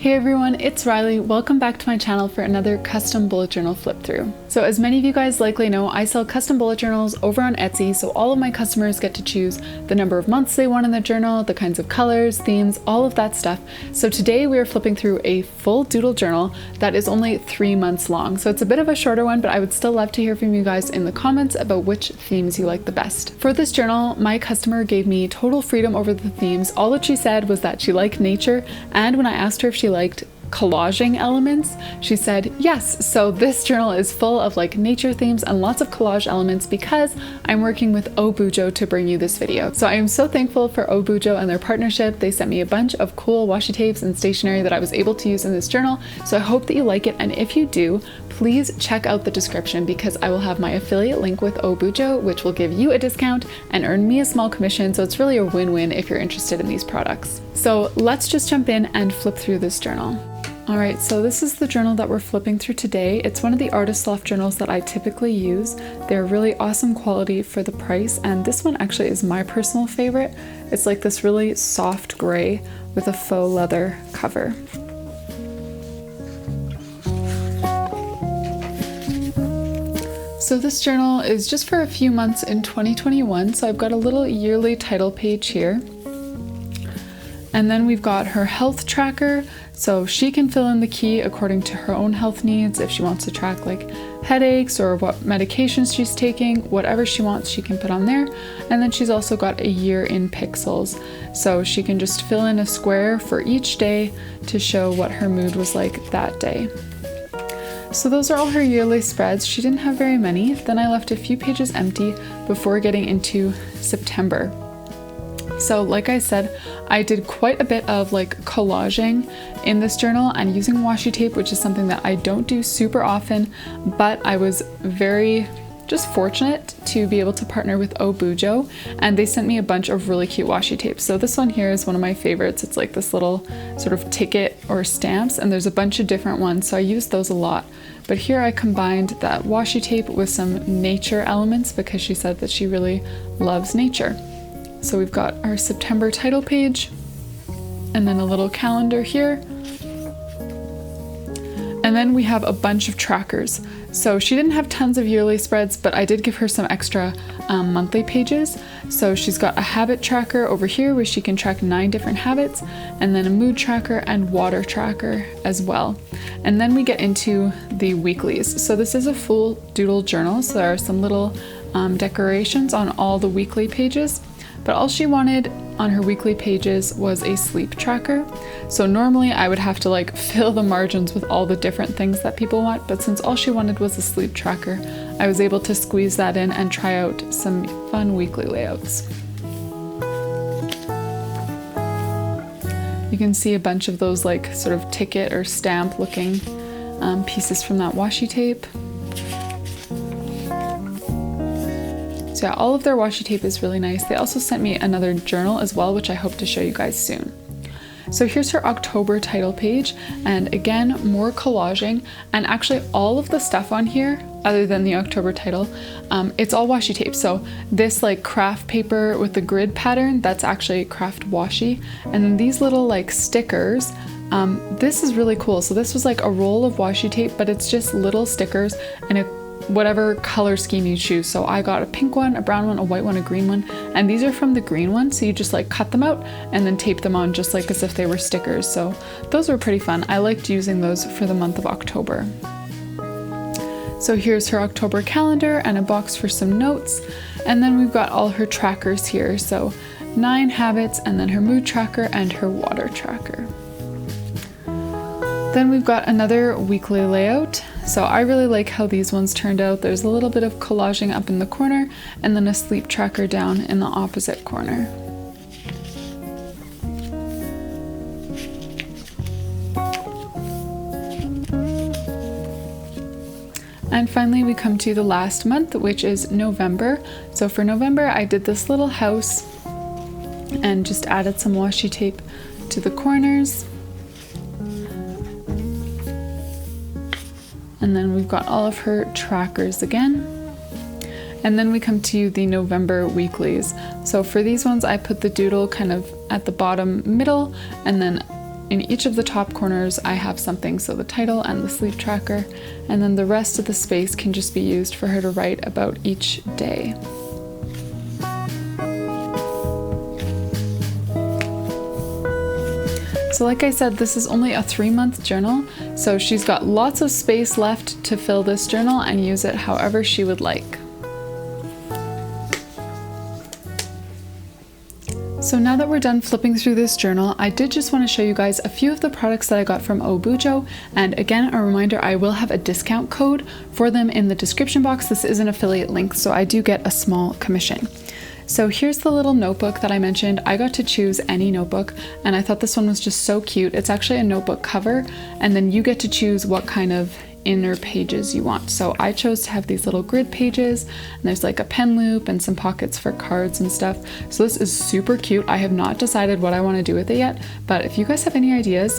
Hey everyone, it's Riley. Welcome back to my channel for another custom bullet journal flip through. So as many of you guys likely know, I sell custom bullet journals over on Etsy, so all of my customers get to choose the number of months they want in the journal, the kinds of colors, themes, all of that stuff. So today we are flipping through a full doodle journal that is only 3 months long. So it's a bit of a shorter one, but I would still love to hear from you guys in the comments about which themes you like the best. For this journal, my customer gave me total freedom over the themes. All that she said was that she liked nature, and when I asked her if she liked collaging elements, she said yes. So this journal is full of like nature themes and lots of collage elements because I'm working with Obujo to bring you this video. So I am so thankful for Obujo and their partnership. They sent me a bunch of cool washi tapes and stationery that I was able to use in this journal. So I hope that you like it, and if you do, please check out the description because I will have my affiliate link with Obujo, which will give you a discount and earn me a small commission. So it's really a win-win if you're interested in these products. So let's just jump in and flip through this journal. Alright, so this is the journal that we're flipping through today. It's one of the Artist Loft journals that I typically use. They're really awesome quality for the price, and this one actually is my personal favorite. It's like this really soft gray with a faux leather cover. So this journal is just for a few months in 2021, so I've got a little yearly title page here. And then we've got her health tracker, so she can fill in the key according to her own health needs. If she wants to track like headaches or what medications she's taking, whatever she wants, she can put on there. And then she's also got a year in pixels, so she can just fill in a square for each day to show what her mood was like that day. So those are all her yearly spreads. She didn't have very many. Then I left a few pages empty before getting into September. So like I said, I did quite a bit of like collaging in this journal and using washi tape, which is something that I don't do super often, but I was very just fortunate to be able to partner with Obujo, and they sent me a bunch of really cute washi tapes. So this one here is one of my favorites. It's like this little sort of ticket or stamps, and there's a bunch of different ones, so I use those a lot. But here I combined that washi tape with some nature elements because she said that she really loves nature. So we've got our September title page, and then a little calendar here. And then we have a bunch of trackers. So she didn't have tons of yearly spreads, but I did give her some extra monthly pages. So she's got a habit tracker over here where she can track 9 different habits, and then a mood tracker and water tracker as well. And then we get into the weeklies. So this is a full doodle journal, so there are some little decorations on all the weekly pages. But all she wanted on her weekly pages was a sleep tracker. So normally I would have to like fill the margins with all the different things that people want, but since all she wanted was a sleep tracker, I was able to squeeze that in and try out some fun weekly layouts. You can see a bunch of those like sort of ticket or stamp looking pieces from that washi tape. So yeah, all of their washi tape is really nice. They also sent me another journal as well, which I hope to show you guys soon. So here's her October title page, and again, more collaging, and actually all of the stuff on here, other than the October title, it's all washi tape. So this like craft paper with the grid pattern, that's actually craft washi. And then these little like stickers, this is really cool. So this was like a roll of washi tape, but it's just little stickers, and whatever color scheme you choose. So I got a pink one, a brown one, a white one, a green one, and these are from the green one, so you just like cut them out and then tape them on just like as if they were stickers. So those were pretty fun. I liked using those for the month of October. So here's her October calendar and a box for some notes, and then we've got all her trackers here. So 9 habits, and then her mood tracker and her water tracker. Then we've got another weekly layout. So I really like how these ones turned out. There's a little bit of collaging up in the corner, and then a sleep tracker down in the opposite corner. And finally we come to the last month, which is November. So for November I did this little house and just added some washi tape to the corners. And then we've got all of her trackers again. And then we come to the November weeklies. So for these ones, I put the doodle kind of at the bottom middle, and then in each of the top corners I have something, so the title and the sleep tracker, and then the rest of the space can just be used for her to write about each day. So like I said, this is only a 3-month journal, so she's got lots of space left to fill this journal and use it however she would like. So now that we're done flipping through this journal, I did just want to show you guys a few of the products that I got from Obujo, and again, a reminder, I will have a discount code for them in the description box. This is an affiliate link, so I do get a small commission. So here's the little notebook that I mentioned. I got to choose any notebook, and I thought this one was just so cute. It's actually a notebook cover, and then you get to choose what kind of inner pages you want. So I chose to have these little grid pages, and there's like a pen loop and some pockets for cards and stuff. So this is super cute. I have not decided what I want to do with it yet, but if you guys have any ideas,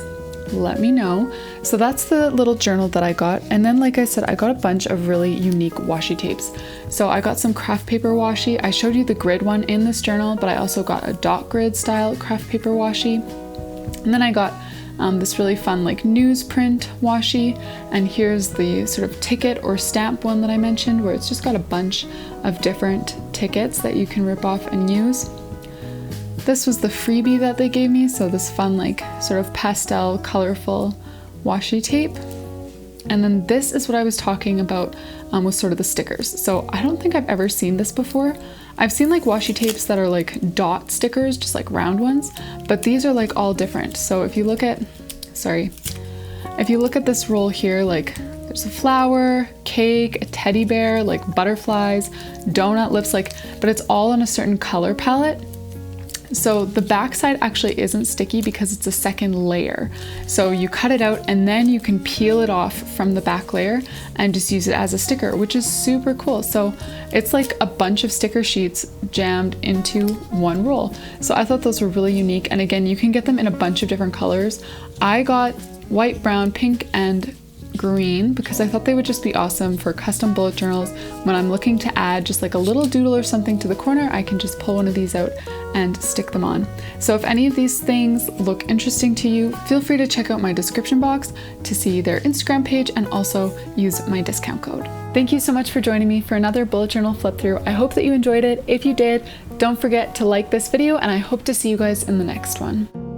let me know. So that's the little journal that I got. And then, like I said, I got a bunch of really unique washi tapes. So I got some craft paper washi. I showed you the grid one in this journal, but I also got a dot grid style craft paper washi. And then I got this really fun like newsprint washi. And here's the sort of ticket or stamp one that I mentioned, where it's just got a bunch of different tickets that you can rip off and use. This was the freebie that they gave me, so this fun like sort of pastel colorful washi tape. And then this is what I was talking about with sort of the stickers. So I don't think I've ever seen this before. I've seen like washi tapes that are like dot stickers, just like round ones, but these are like all different. So if you look at, if you look at this roll here, like there's a flower, cake, a teddy bear, like butterflies, donut, lips, like, but it's all on a certain color palette. So the back side actually isn't sticky because it's a second layer. So you cut it out and then you can peel it off from the back layer and just use it as a sticker, which is super cool. So it's like a bunch of sticker sheets jammed into one roll. So I thought those were really unique. And again, you can get them in a bunch of different colors. I got white, brown, pink, and green because I thought they would just be awesome for custom bullet journals. When I'm looking to add just like a little doodle or something to the corner, I can just pull one of these out and stick them on. So if any of these things look interesting to you, feel free to check out my description box to see their Instagram page and also use my discount code. Thank you so much for joining me for another bullet journal flip through. I hope that you enjoyed it. If you did, don't forget to like this video, and I hope to see you guys in the next one.